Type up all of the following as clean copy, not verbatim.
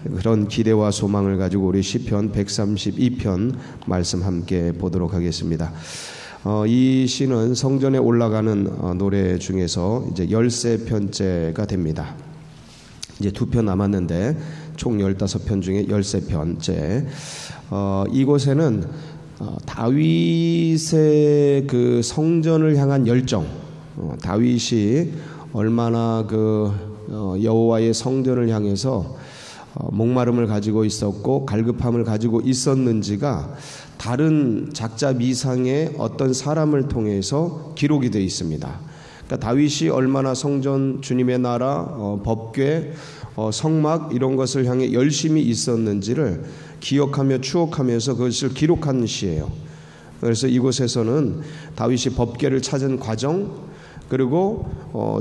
그런 기대와 소망을 가지고 우리 시편 132편 말씀 함께 보도록 하겠습니다. 이 시는 성전에 올라가는 노래 중에서 이제 13편째가 됩니다. 이제 2편 남았는데 총 15편 중에 13편째. 이곳에는 다윗의 그 성전을 향한 열정, 다윗이 얼마나 그 여호와의 성전을 향해서 목마름을 가지고 있었고 갈급함을 가지고 있었는지가 다른 작자 미상의 어떤 사람을 통해서 기록이 되어 있습니다. 그러니까 다윗이 얼마나 성전, 주님의 나라, 법궤, 성막 이런 것을 향해 열심히 있었는지를 기억하며 추억하면서 그것을 기록한 시예요. 그래서 이곳에서는 다윗이 법궤를 찾은 과정, 그리고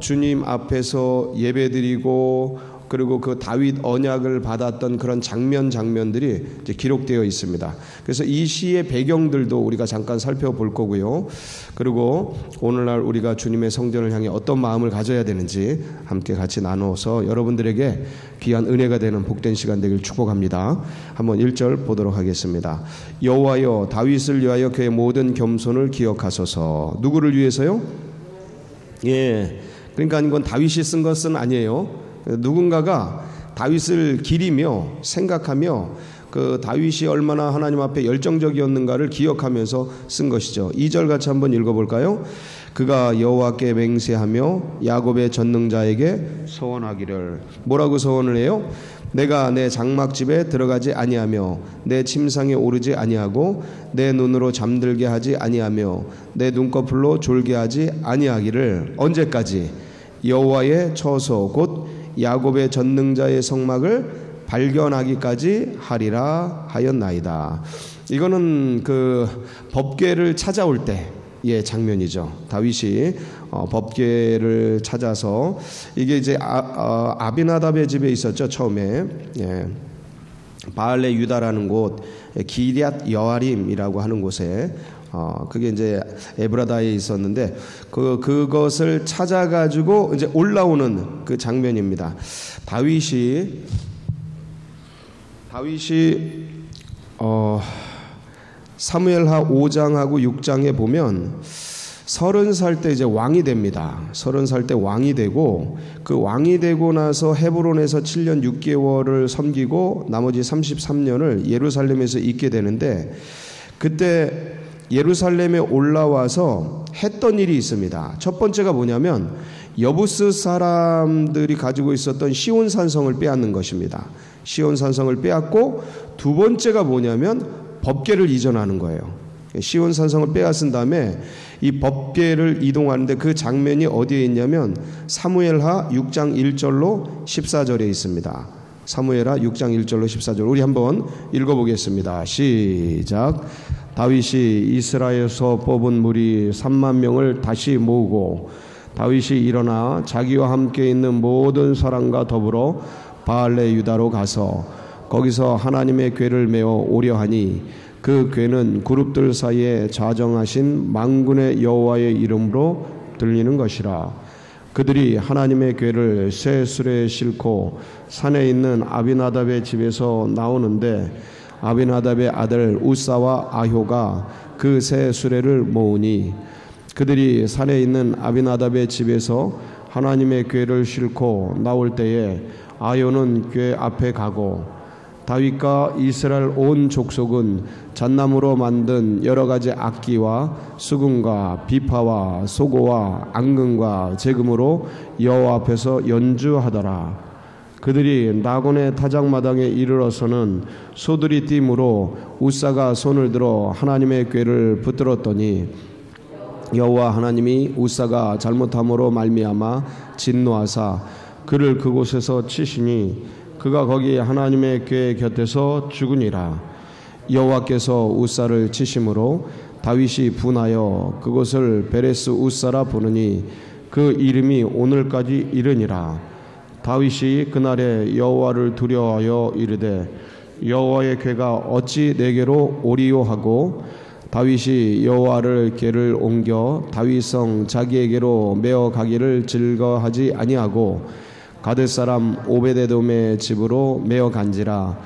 주님 앞에서 예배드리고 그리고 그 다윗 언약을 받았던 그런 장면들이 이제 기록되어 있습니다. 그래서 이 시의 배경들도 우리가 잠깐 살펴볼 거고요. 그리고 오늘날 우리가 주님의 성전을 향해 어떤 마음을 가져야 되는지 함께 같이 나누어서 여러분들에게 귀한 은혜가 되는 복된 시간 되길 축복합니다. 한번 1절 보도록 하겠습니다. 여호와여 다윗을 위하여 그의 모든 겸손을 기억하소서. 누구를 위해서요? 예, 그러니까 이건 다윗이 쓴 것은 아니에요. 누군가가 다윗을 기리며 생각하며 그 다윗이 얼마나 하나님 앞에 열정적이었는가를 기억하면서 쓴 것이죠. 2절 같이 한번 읽어볼까요? 그가 여호와께 맹세하며 야곱의 전능자에게 소원하기를. 뭐라고 소원을 해요? 내가 내 장막집에 들어가지 아니하며 내 침상에 오르지 아니하고 내 눈으로 잠들게 하지 아니하며 내 눈꺼풀로 졸게 하지 아니하기를. 언제까지? 여호와의 처소 곧 야곱의 전능자의 성막을 발견하기까지 하리라 하였나이다. 이거는 그 법궤를 찾아올 때의 장면이죠. 다윗이 법궤를 찾아서 이게 이제 아비나답의 집에 있었죠. 처음에 바알레 유다라는 곳 기럇 여아림이라고 하는 곳에 그게 이제 에브라다에 있었는데 그것을 찾아가지고 이제 올라오는 그 장면입니다. 다윗이 사무엘하 5장하고 6장에 보면 30살 때 이제 왕이 됩니다. 30살 때 왕이 되고 그 왕이 되고 나서 헤브론에서 7년 6개월을 섬기고 나머지 33년을 예루살렘에서 있게 되는데 그때 예루살렘에 올라와서 했던 일이 있습니다. 첫 번째가 뭐냐면 여부스 사람들이 가지고 있었던 시온산성을 빼앗는 것입니다. 시온산성을 빼앗고 두 번째가 뭐냐면 법궤를 이전하는 거예요. 시온산성을 빼앗은 다음에 이 법궤를 이동하는데 그 장면이 어디에 있냐면 사무엘하 6장 1절로 14절에 있습니다. 사무엘하 6장 1절로 14절 우리 한번 읽어보겠습니다. 시작. 다윗이 이스라엘에서 뽑은 무리 3만 명을 다시 모으고 다윗이 일어나 자기와 함께 있는 모든 사람과 더불어 바알레 유다로 가서 거기서 하나님의 궤를 메어 오려 하니 그 궤는 그룹들 사이에 좌정하신 만군의 여호와의 이름으로 들리는 것이라. 그들이 하나님의 궤를 새 수레에 싣고 산에 있는 아비나답의 집에서 나오는데 아비나답의 아들 우사와 아효가 그 새 수레를 모으니 그들이 산에 있는 아비나답의 집에서 하나님의 궤를 싣고 나올 때에 아효는 궤 앞에 가고 다윗과 이스라엘 온 족속은 잣나무로 만든 여러 가지 악기와 수금과 비파와 소고와 앙금과 제금으로 여호와 앞에서 연주하더라. 그들이 나곤의 타작마당에 이르러서는 소들이 띠므로 우사가 손을 들어 하나님의 궤를 붙들었더니 여호와 하나님이 우사가 잘못함으로 말미암아 진노하사 그를 그곳에서 치시니 그가 거기 하나님의 궤 곁에서 죽으니라. 여호와께서 우사를 치심으로 다윗이 분하여 그곳을 베레스 우사라 부르니 그 이름이 오늘까지 이르니라. 다윗이 그날에 여호와를 두려워하여 이르되 여호와의 궤가 어찌 내게로 오리요 하고 다윗이 여호와를 궤를 옮겨 다윗성 자기에게로 메어 가기를 즐거하지 아니하고 가드 사람 오베데돔의 집으로 메어 간지라.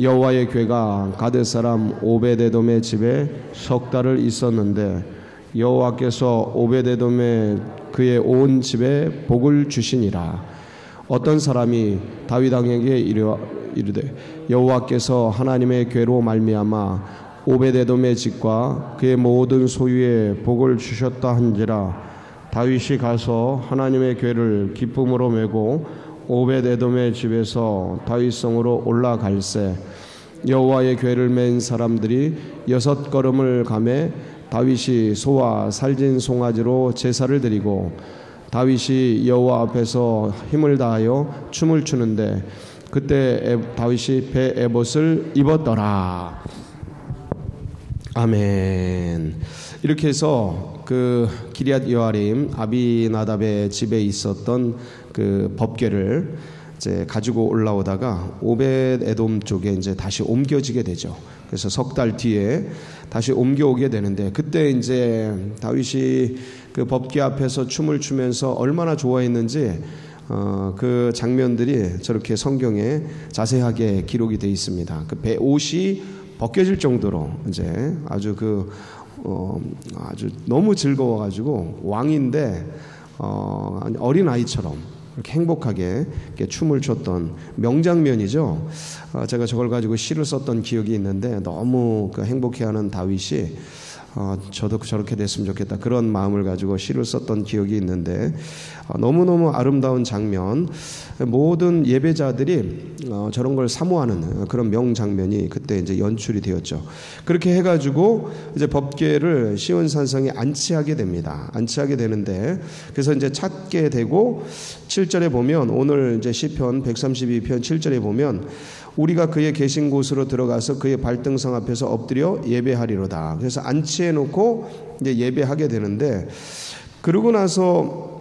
여호와의 궤가 가드 사람 오베데돔의 집에 석 달을 있었는데 여호와께서 오베데돔의 그의 온 집에 복을 주시니라. 어떤 사람이 다윗 왕에게 이르되 여호와께서 하나님의 궤로 말미암아 오베데돔의 집과 그의 모든 소유에 복을 주셨다 한지라. 다윗이 가서 하나님의 궤를 기쁨으로 메고 오베데돔의 집에서 다윗성으로 올라갈새 여호와의 궤를 맨 사람들이 6걸음을 가매 다윗이 소와 살진 송아지로 제사를 드리고 다윗이 여호와 앞에서 힘을 다하여 춤을 추는데 그때 다윗이 배 에봇을 입었더라. 아멘. 이렇게 해서 그 기럇 여아림 아비나답의 집에 있었던 그 법궤를 이제 가지고 올라오다가 오벳에돔 쪽에 이제 다시 옮겨지게 되죠. 그래서 석 달 뒤에 다시 옮겨오게 되는데 그때 이제 다윗이 그 법궤 앞에서 춤을 추면서 얼마나 좋아했는지 그 장면들이 저렇게 성경에 자세하게 기록이 되어 있습니다. 그 옷이 벗겨질 정도로 이제 아주 아주 너무 즐거워가지고 왕인데 어린 아이처럼 이렇게 행복하게 이렇게 춤을 췄던 명장면이죠. 제가 저걸 가지고 시를 썼던 기억이 있는데 너무 그 행복해하는 다윗이 저도 저렇게 됐으면 좋겠다 그런 마음을 가지고 시를 썼던 기억이 있는데 너무너무 아름다운 장면, 모든 예배자들이 저런 걸 사모하는 그런 명장면이 그때 이제 연출이 되었죠. 그렇게 해가지고 이제 법궤를 시온산성에 안치하게 됩니다. 안치하게 되는데 그래서 이제 찾게 되고 7절에 보면 오늘 이제 시편 132편 7절에 보면 우리가 그의 계신 곳으로 들어가서 그의 발등상 앞에서 엎드려 예배하리로다. 그래서 안치해 놓고 이제 예배하게 되는데 그러고 나서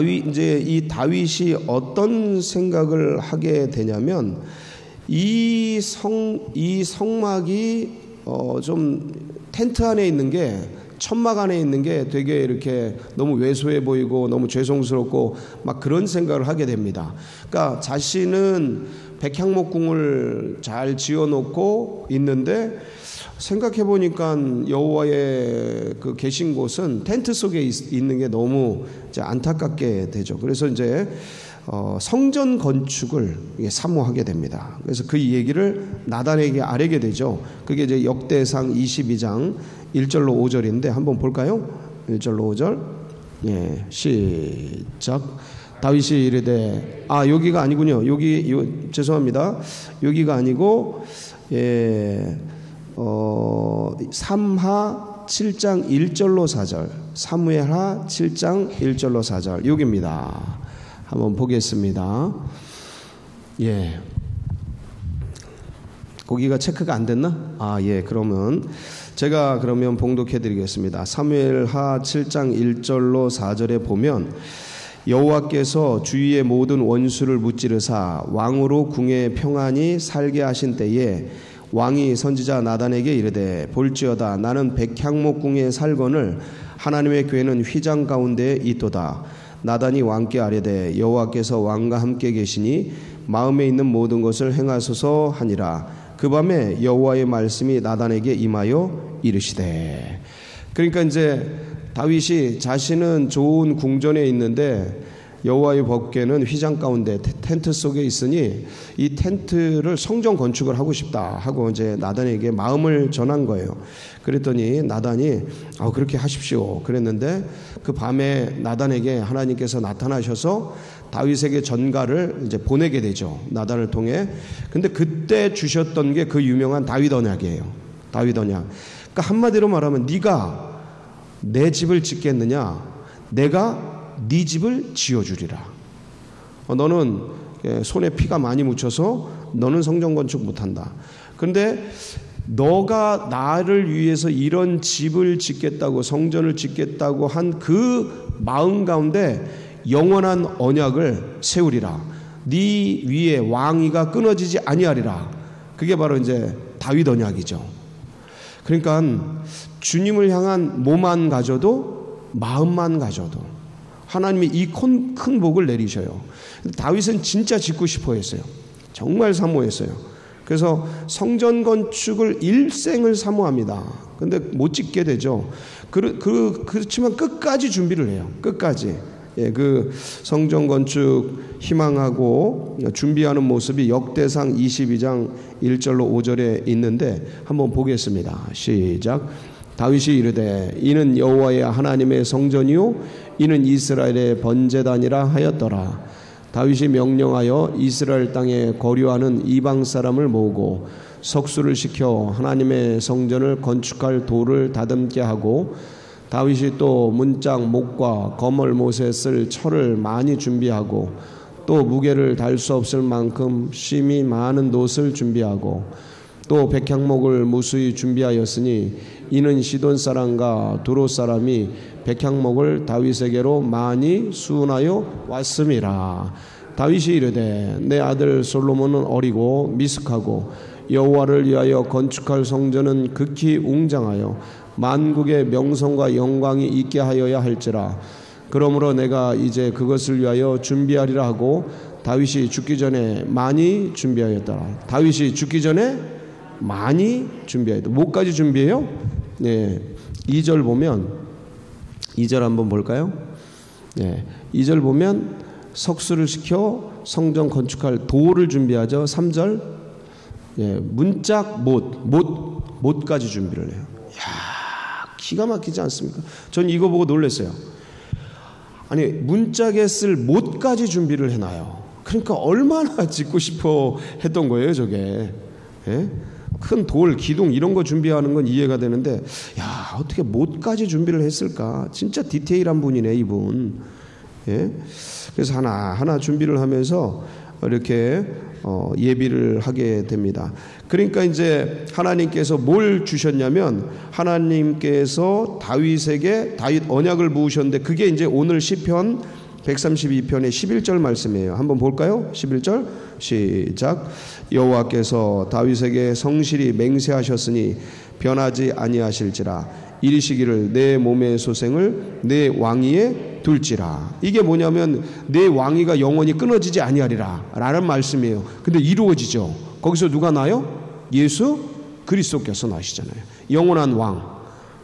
이 다윗이 어떤 생각을 하게 되냐면 이 성막이 좀 텐트 안에 있는 게 천막 안에 있는 게 되게 이렇게 너무 왜소해 보이고 너무 죄송스럽고 막 그런 생각을 하게 됩니다. 그러니까 자신은 백향목궁을 잘 지어놓고 있는데 생각해 보니까 여호와의 그 계신 곳은 텐트 속에 있는 게 너무 이제 안타깝게 되죠. 그래서 이제 성전 건축을 사모하게 됩니다. 그래서 그 얘기를 나단에게 아뢰게 되죠. 그게 이제 역대상 22장 1절로 5절인데 한번 볼까요? 1절로 5절. 예, 시작. 다윗이 이르되 여기가 아니군요. 죄송합니다. 여기가 아니고 삼하 7장 1절로 4절. 사무엘하 7장 1절로 4절. 여기입니다. 한번 보겠습니다. 예. 거기가 체크가 안 됐나? 예. 그러면 제가 봉독해 드리겠습니다. 사무엘하 7장 1절로 4절에 보면 여호와께서 주위의 모든 원수를 무찌르사 왕으로 궁에 평안히 살게 하신 때에 왕이 선지자 나단에게 이르되 볼지어다 나는 백향목궁에 살거늘 하나님의 궤는 휘장 가운데에 있도다. 나단이 왕께 아뢰되 여호와께서 왕과 함께 계시니 마음에 있는 모든 것을 행하소서 하니라. 그 밤에 여호와의 말씀이 나단에게 임하여 이르시되. 그러니까 이제 다윗이 자신은 좋은 궁전에 있는데 여호와의 법궤는 휘장 가운데 텐트 속에 있으니 이 텐트를 성전 건축을 하고 싶다 하고 이제 나단에게 마음을 전한 거예요. 그랬더니 나단이 그렇게 하십시오 그랬는데 그 밤에 나단에게 하나님께서 나타나셔서 다윗에게 전가를 이제 보내게 되죠. 나단을 통해. 근데 그때 주셨던 게 그 유명한 다윗 언약이에요. 다윗 언약. 그러니까 한마디로 말하면 네가 내 집을 짓겠느냐? 내가 네 집을 지어주리라. 너는 손에 피가 많이 묻혀서 너는 성전 건축 못한다. 그런데 너가 나를 위해서 이런 집을 짓겠다고 성전을 짓겠다고 한 그 마음 가운데 영원한 언약을 세우리라. 네 위에 왕위가 끊어지지 아니하리라. 그게 바로 이제 다윗 언약이죠. 그러니까 주님을 향한 몸만 가져도 마음만 가져도 하나님이 이 큰 복을 내리셔요. 다윗은 진짜 짓고 싶어 했어요. 정말 사모했어요. 그래서 성전 건축을 일생을 사모합니다. 근데 못 짓게 되죠. 그렇지만 끝까지 준비를 해요. 끝까지. 예, 그 성전 건축 희망하고 준비하는 모습이 역대상 22장 1절로 5절에 있는데 한번 보겠습니다. 시작. 다윗이 이르되 이는 여호와의 하나님의 성전이요 이는 이스라엘의 번제단이라 하였더라. 다윗이 명령하여 이스라엘 땅에 거류하는 이방 사람을 모으고 석수를 시켜 하나님의 성전을 건축할 돌을 다듬게 하고 다윗이 또 문짝 목과 거멀 못에 쓸 철을 많이 준비하고 또 무게를 달 수 없을 만큼 심이 많은 놋을 준비하고 또 백향목을 무수히 준비하였으니 이는 시돈 사람과 두로 사람이 백향목을 다윗에게로 많이 수운하여 왔음이라. 다윗이 이르되 내 아들 솔로몬은 어리고 미숙하고 여호와를 위하여 건축할 성전은 극히 웅장하여 만국의 명성과 영광이 있게 하여야 할지라. 그러므로 내가 이제 그것을 위하여 준비하리라 하고 다윗이 죽기 전에 많이 준비하였더라. 다윗이 죽기 전에 많이 준비하였다. 뭐까지 준비해요? 네, 2절 보면 2절 한번 볼까요? 네, 2절 보면 석수를 시켜 성전 건축할 돌을 준비하죠. 3절 예, 문짝 못까지 준비를 해요. 이야, 기가 막히지 않습니까? 전 이거 보고 놀랐어요. 아니 문짝에 쓸 못까지 준비를 해놔요. 그러니까 얼마나 짓고 싶어 했던 거예요 저게. 예? 큰 돌, 기둥 이런 거 준비하는 건 이해가 되는데 야 어떻게 못까지 준비를 했을까. 진짜 디테일한 분이네 이분. 예? 그래서 하나하나 준비를 하면서 이렇게 예비를 하게 됩니다. 그러니까 이제 하나님께서 뭘 주셨냐면 하나님께서 다윗에게 다윗 언약을 부으셨는데 그게 이제 오늘 시편 132편의 11절 말씀이에요. 한번 볼까요? 11절 시작. 여호와께서 다윗에게 성실히 맹세하셨으니 변하지 아니하실지라. 이르시기를 내 몸의 소생을 내 왕위에 둘지라. 이게 뭐냐면 내 왕위가 영원히 끊어지지 아니하리라 라는 말씀이에요. 근데 이루어지죠. 거기서 누가 나요? 예수 그리스도께서 나시잖아요. 영원한 왕,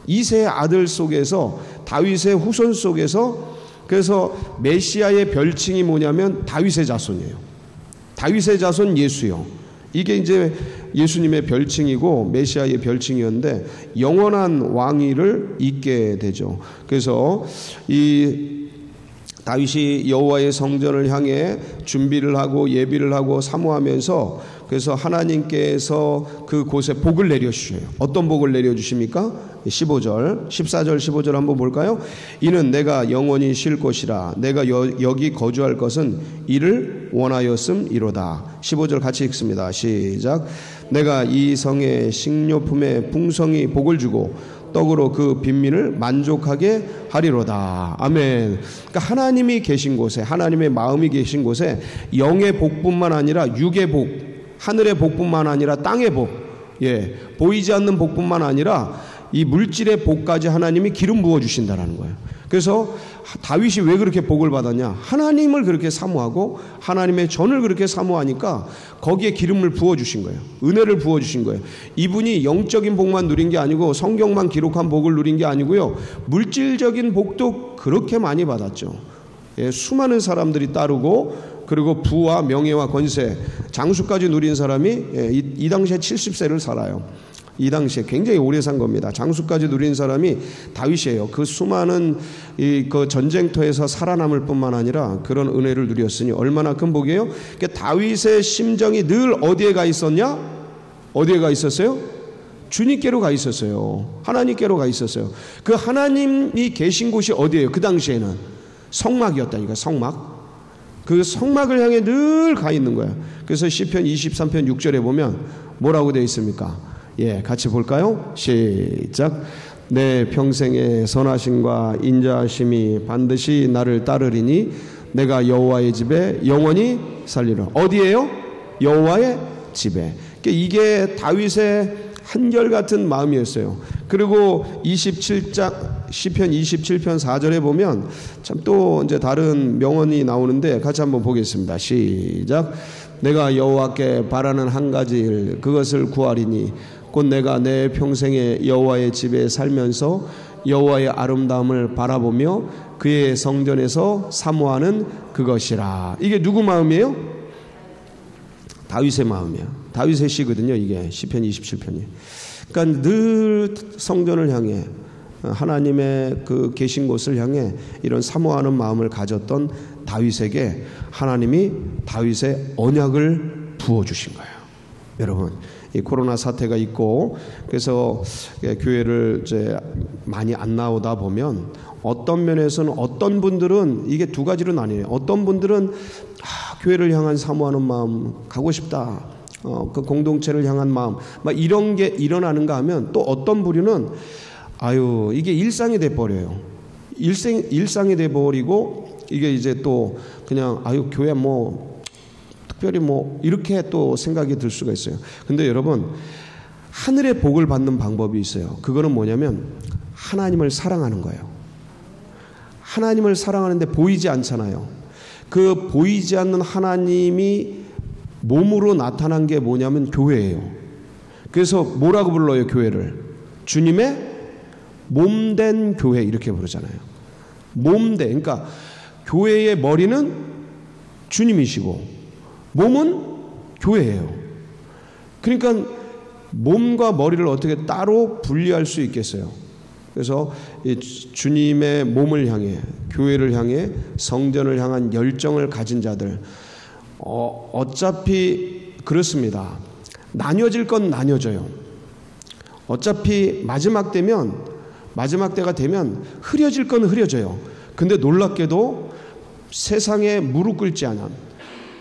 이세의 아들 속에서 다윗의 후손 속에서. 그래서 메시아의 별칭이 뭐냐면 다윗의 자손이에요. 다윗의 자손 예수요. 이게 이제 예수님의 별칭이고 메시아의 별칭이었는데 영원한 왕위를 잇게 되죠. 그래서 이 다윗이 여호와의 성전을 향해 준비를 하고 예비를 하고 사모하면서 그래서 하나님께서 그곳에 복을 내려주셔요. 어떤 복을 내려주십니까? 15절, 14절, 15절 한번 볼까요? 이는 내가 영원히 쉴 곳이라. 내가 여기 거주할 것은 이를 원하였음이로다. 15절 같이 읽습니다. 시작. 내가 이 성의 식료품에 풍성히 복을 주고 떡으로 그 빈민을 만족하게 하리로다. 아멘. 그러니까 하나님이 계신 곳에, 하나님의 마음이 계신 곳에 영의 복뿐만 아니라 육의 복, 하늘의 복뿐만 아니라 땅의 복, 예, 보이지 않는 복뿐만 아니라 이 물질의 복까지 하나님이 기름 부어 주신다라는 거예요. 그래서 다윗이 왜 그렇게 복을 받았냐? 하나님을 그렇게 사모하고 하나님의 전을 그렇게 사모하니까 거기에 기름을 부어 주신 거예요. 은혜를 부어 주신 거예요. 이분이 영적인 복만 누린 게 아니고 성경만 기록한 복을 누린 게 아니고요. 물질적인 복도 그렇게 많이 받았죠. 예, 수많은 사람들이 따르고 그리고 부와 명예와 권세, 장수까지 누린 사람이 이 당시에 70세를 살아요. 이 당시에 굉장히 오래 산 겁니다. 장수까지 누린 사람이 다윗이에요. 그 수많은 그 전쟁터에서 살아남을 뿐만 아니라 그런 은혜를 누렸으니 얼마나 큰 복이에요. 그러니까 다윗의 심정이 늘 어디에 가 있었냐? 어디에 가 있었어요? 주님께로 가 있었어요. 하나님께로 가 있었어요. 그 하나님이 계신 곳이 어디예요? 그 당시에는 성막이었다니까. 성막. 그 성막을 향해 늘 가 있는 거예요. 그래서 시편 23편 6절에 보면 뭐라고 되어 있습니까? 예, 같이 볼까요? 시작. 내 평생의 선하심과 인자하심이 반드시 나를 따르리니 내가 여호와의 집에 영원히 살리라. 어디예요? 여호와의 집에. 이게 다윗의 한결같은 마음이었어요. 그리고 27장 시편 27편 4절에 보면 참 또 이제 다른 명언이 나오는데 같이 한번 보겠습니다. 시작. 내가 여호와께 바라는 한 가지 일 그것을 구하리니 곧 내가 내 평생에 여호와의 집에 살면서 여호와의 아름다움을 바라보며 그의 성전에서 사모하는 그것이라. 이게 누구 마음이에요? 다윗의 마음이에요. 다윗의 시거든요. 이게 시편 27편이. 그러니까 늘 성전을 향해 하나님의 그 계신 곳을 향해 이런 사모하는 마음을 가졌던 다윗에게 하나님이 다윗의 언약을 부어주신 거예요. 여러분, 이 코로나 사태가 있고 그래서 교회를 이제 많이 안 나오다 보면 어떤 면에서는 어떤 분들은 이게 두 가지로 나뉘어요. 어떤 분들은 교회를 향한 사모하는 마음, 가고 싶다. 그 공동체를 향한 마음, 막 이런 게 일어나는가 하면 또 어떤 부류는 이게 일상이 돼버려요. 일상이 돼버리고 이게 이제 또 그냥 교회 뭐 특별히 뭐 이렇게 또 생각이 들 수가 있어요. 근데 여러분, 하늘의 복을 받는 방법이 있어요. 그거는 뭐냐면 하나님을 사랑하는 거예요. 하나님을 사랑하는데 보이지 않잖아요. 그 보이지 않는 하나님이 몸으로 나타난 게 뭐냐면 교회예요. 그래서 뭐라고 불러요? 교회를 주님의 몸된 교회 이렇게 부르잖아요. 몸된, 그러니까 교회의 머리는 주님이시고 몸은 교회예요. 그러니까 몸과 머리를 어떻게 따로 분리할 수 있겠어요? 그래서 이 주님의 몸을 향해, 교회를 향해, 성전을 향한 열정을 가진 자들, 어차피 그렇습니다. 나뉘어질 건 나뉘어져요. 어차피 마지막 때가 되면 흐려질 건 흐려져요. 근데 놀랍게도 세상에 무릎 꿇지 않은,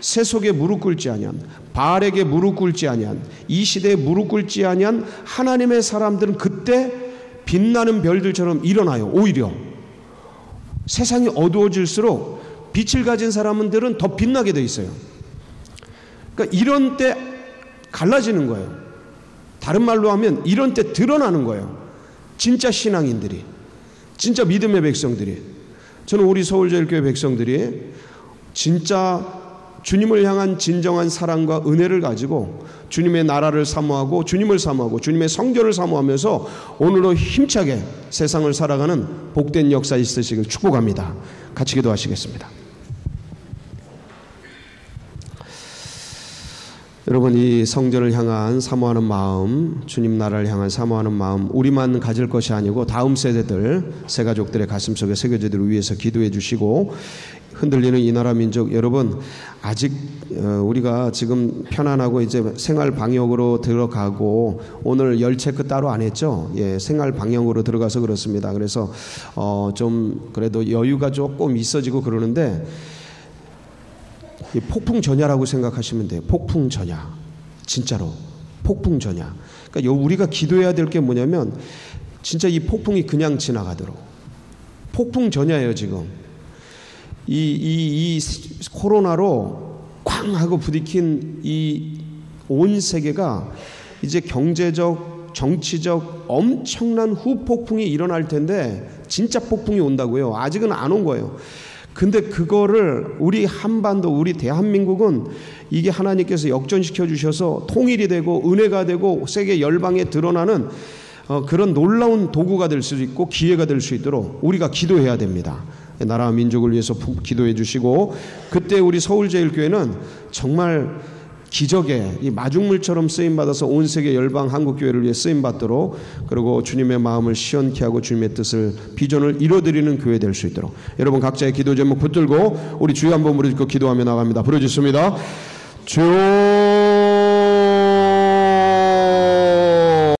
세속에 무릎 꿇지 아니한, 바알에게 무릎 꿇지 아니한, 이 시대에 무릎 꿇지 아니한 하나님의 사람들은 그때 빛나는 별들처럼 일어나요. 오히려 세상이 어두워질수록 빛을 가진 사람들은 더 빛나게 돼 있어요. 그러니까 이런 때 갈라지는 거예요. 다른 말로 하면 이런 때 드러나는 거예요. 진짜 신앙인들이, 진짜 믿음의 백성들이. 저는 우리 서울제일교회 백성들이 진짜 주님을 향한 진정한 사랑과 은혜를 가지고 주님의 나라를 사모하고 주님을 사모하고 주님의 성전을 사모하면서 오늘도 힘차게 세상을 살아가는 복된 역사 있으시길 축복합니다. 같이 기도하시겠습니다. 여러분, 이 성전을 향한 사모하는 마음, 주님 나라를 향한 사모하는 마음, 우리만 가질 것이 아니고 다음 세대들, 새 가족들의 가슴속에 새겨지도록 위해서 기도해 주시고, 흔들리는 이 나라 민족 여러분, 아직 우리가 지금 편안하고 이제 생활 방역으로 들어가고, 오늘 열 체크 따로 안 했죠? 예, 생활 방역으로 들어가서 그렇습니다. 그래서 좀 그래도 여유가 조금 있어지고 그러는데, 이 폭풍 전야라고 생각하시면 돼요. 폭풍 전야, 진짜로 폭풍 전야. 그러니까 우리가 기도해야 될 게 뭐냐면 진짜 이 폭풍이 그냥 지나가도록. 폭풍 전야예요 지금. 이 코로나로 꽝 하고 부딪힌 이 온 세계가 이제 경제적, 정치적 엄청난 후폭풍이 일어날 텐데, 진짜 폭풍이 온다고요. 아직은 안 온 거예요. 근데 그거를 우리 한반도, 우리 대한민국은 이게 하나님께서 역전시켜 주셔서 통일이 되고 은혜가 되고 세계 열방에 드러나는 그런 놀라운 도구가 될 수 있고 기회가 될 수 있도록 우리가 기도해야 됩니다. 나라와 민족을 위해서 기도해 주시고, 그때 우리 서울제일교회는 정말 기적의 이 마중물처럼 쓰임받아서 온 세계 열방 한국교회를 위해 쓰임받도록, 그리고 주님의 마음을 시원케 하고 주님의 뜻을, 비전을 이뤄드리는 교회 될 수 있도록, 여러분 각자의 기도 제목 붙들고 우리 주여 한번 부르짖고 기도하며 나갑니다. 부르짖습니다. 주여